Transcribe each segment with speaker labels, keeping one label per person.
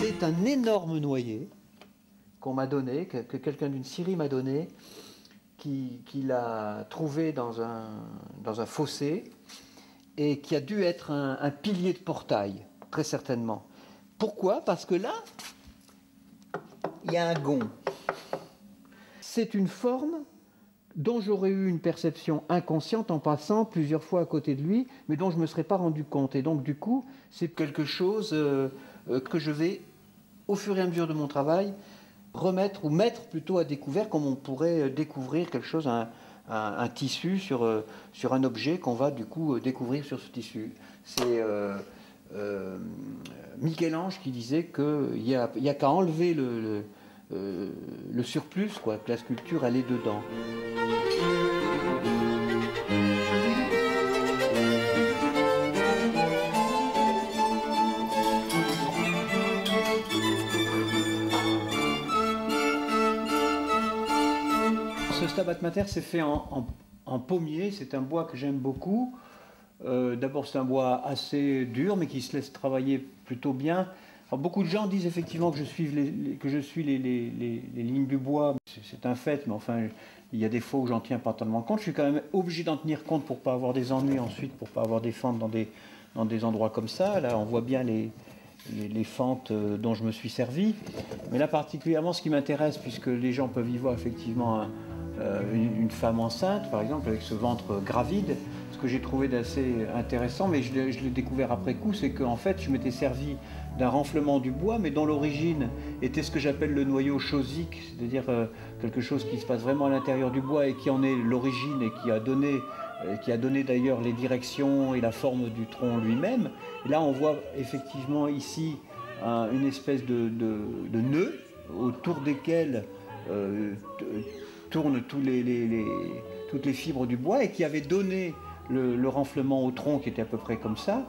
Speaker 1: C'est un énorme noyer qu'on m'a donné, que quelqu'un d'une scierie m'a donné, qu'il a trouvé dans un fossé et qui a dû être un pilier de portail, très certainement. Pourquoi? Parce que là, il y a un gond. C'est une forme dont j'aurais eu une perception inconsciente en passant plusieurs fois à côté de lui, mais dont je ne me serais pas rendu compte. Et donc, du coup, c'est quelque chose que je vais, au fur et à mesure de mon travail, remettre ou mettre plutôt à découvert, comme on pourrait découvrir quelque chose, un tissu sur un objet qu'on va du coup découvrir sur ce tissu. C'est Michel-Ange qui disait qu'il n'y a qu'à enlever le surplus, quoi, que la sculpture elle est dedans. Ce Stabat Mater s'est fait en pommier, c'est un bois que j'aime beaucoup. D'abord c'est un bois assez dur mais qui se laisse travailler plutôt bien. Alors, beaucoup de gens disent effectivement que je suis les lignes du bois, c'est un fait, mais enfin il y a des fois où j'en tiens pas tellement compte. Je suis quand même obligé d'en tenir compte pour pas avoir des ennuis ensuite, pour pas avoir des fentes dans des endroits comme ça. Là on voit bien les fentes dont je me suis servi. Mais là particulièrement ce qui m'intéresse, puisque les gens peuvent y voir effectivement une femme enceinte, par exemple, avec ce ventre gravide. Ce que j'ai trouvé d'assez intéressant, mais je l'ai découvert après coup, c'est qu'en fait, je m'étais servi d'un renflement du bois, mais dont l'origine était ce que j'appelle le noyau chosique, c'est-à-dire quelque chose qui se passe vraiment à l'intérieur du bois et qui en est l'origine et qui a donné d'ailleurs les directions et la forme du tronc lui-même. Et là, on voit effectivement ici une espèce de nœud autour desquels tournent toutes les fibres du bois et qui avait donné le renflement au tronc qui était à peu près comme ça.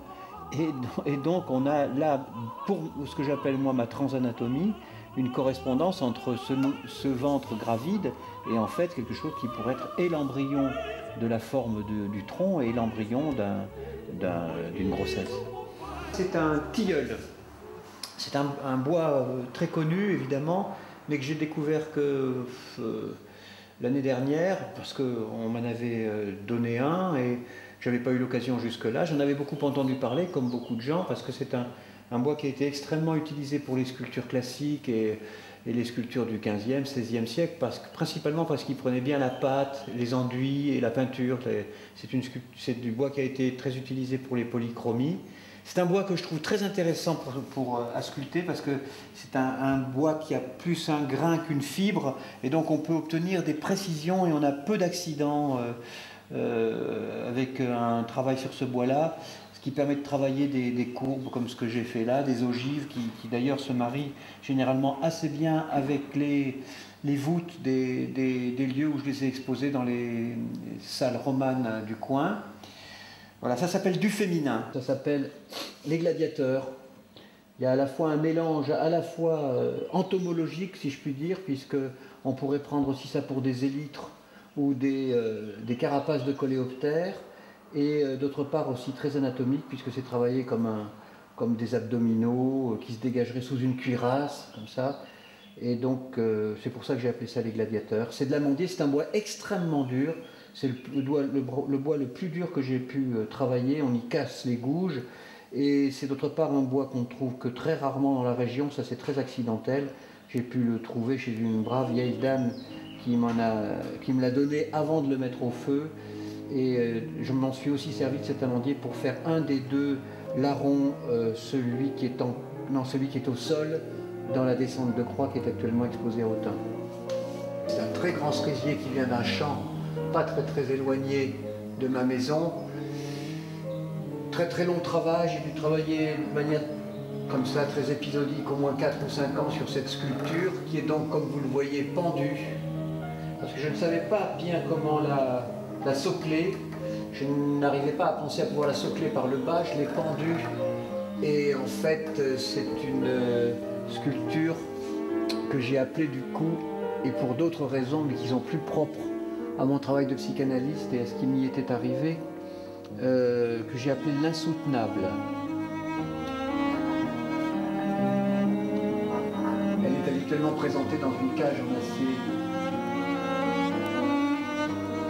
Speaker 1: Et donc on a là, pour ce que j'appelle moi ma transanatomie, une correspondance entre ce ventre gravide et en fait quelque chose qui pourrait être et l'embryon de la forme du tronc et l'embryon d'une grossesse. C'est un tilleul. C'est un bois très connu évidemment, mais que j'ai découvert que l'année dernière, parce qu'on m'en avait donné un et je n'avais pas eu l'occasion jusque-là. J'en avais beaucoup entendu parler, comme beaucoup de gens, parce que c'est un bois qui a été extrêmement utilisé pour les sculptures classiques et les sculptures du XVe, XVIe siècle, principalement parce qu'il prenait bien la pâte, les enduits et la peinture. C'est du bois qui a été très utilisé pour les polychromies. C'est un bois que je trouve très intéressant pour sculpter parce que c'est un bois qui a plus un grain qu'une fibre et donc on peut obtenir des précisions et on a peu d'accidents avec un travail sur ce bois-là, ce qui permet de travailler des courbes comme ce que j'ai fait là, des ogives qui d'ailleurs se marient généralement assez bien avec les voûtes des lieux où je les ai exposés dans les salles romanes du coin. Voilà, ça s'appelle du féminin, ça s'appelle les gladiateurs. Il y a à la fois un mélange à la fois entomologique, si je puis dire, puisque on pourrait prendre aussi ça pour des élytres ou des carapaces de coléoptères, et d'autre part aussi très anatomique, puisque c'est travaillé comme des abdominaux qui se dégageraient sous une cuirasse, comme ça. Et donc c'est pour ça que j'ai appelé ça les gladiateurs. C'est de l'amandier, c'est un bois extrêmement dur. C'est le bois le plus dur que j'ai pu travailler, on y casse les gouges, et c'est d'autre part un bois qu'on ne trouve que très rarement dans la région, ça c'est très accidentel. J'ai pu le trouver chez une brave vieille dame qui me l'a donné avant de le mettre au feu, et je m'en suis aussi servi de cet amandier pour faire un des deux larrons, celui qui est au sol, dans la descente de croix qui est actuellement exposée à Autun. C'est un très grand cerisier qui vient d'un champ pas très éloigné de ma maison. Très long travail, j'ai dû travailler de manière comme ça, très épisodique, au moins 4 ou 5 ans sur cette sculpture, qui est donc, comme vous le voyez, pendue. Parce que je ne savais pas bien comment la socler. Je n'arrivais pas à penser à pouvoir la socler par le bas, je l'ai pendue. Et en fait, c'est une sculpture que j'ai appelée du coup, et pour d'autres raisons, mais qui sont plus propres à mon travail de psychanalyste et à ce qui m'y était arrivé, que j'ai appelé l'insoutenable. habituellement présenté dans une cage en acier.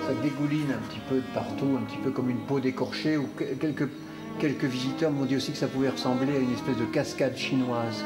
Speaker 1: Ça dégouline un petit peu de partout, un petit peu comme une peau d'écorché, ou quelques visiteurs m'ont dit aussi que ça pouvait ressembler à une espèce de cascade chinoise.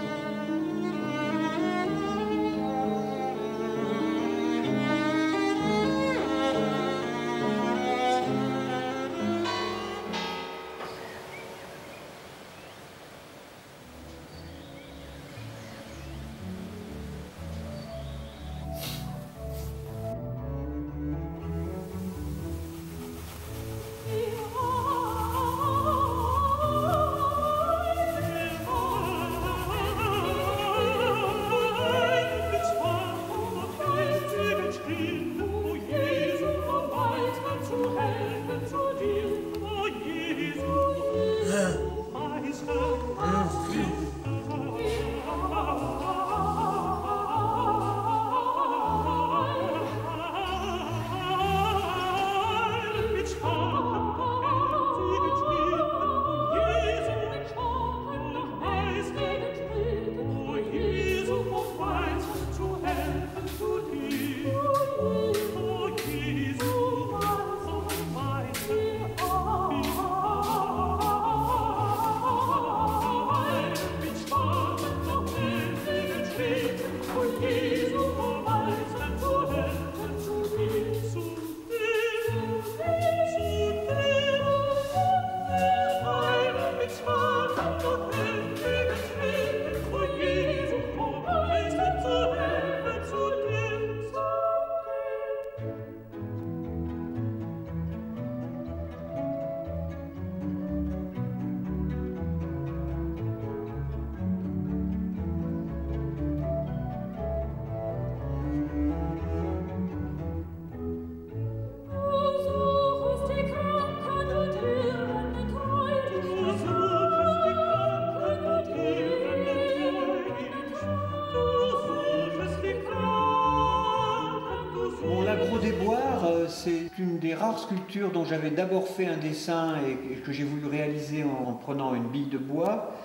Speaker 1: C'est une des rares sculptures dont j'avais d'abord fait un dessin et que j'ai voulu réaliser en prenant une bille de bois,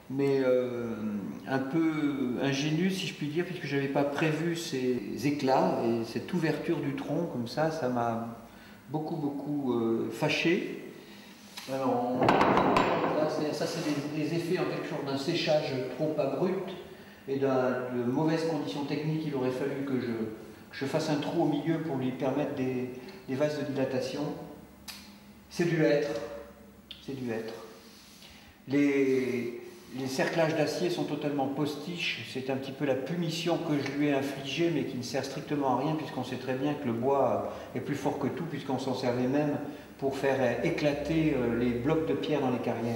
Speaker 1: mais un peu ingénu si je puis dire, puisque je n'avais pas prévu ces éclats et cette ouverture du tronc comme ça m'a beaucoup fâché. Alors, là, ça c'est des effets en quelque sorte d'un séchage trop abrupt et de mauvaises conditions techniques. Il aurait fallu que je fasse un trou au milieu pour lui permettre des vases de dilatation. C'est dû être. Les cerclages d'acier sont totalement postiches. C'est un petit peu la punition que je lui ai infligée, mais qui ne sert strictement à rien, puisqu'on sait très bien que le bois est plus fort que tout, puisqu'on s'en servait même pour faire éclater les blocs de pierre dans les carrières.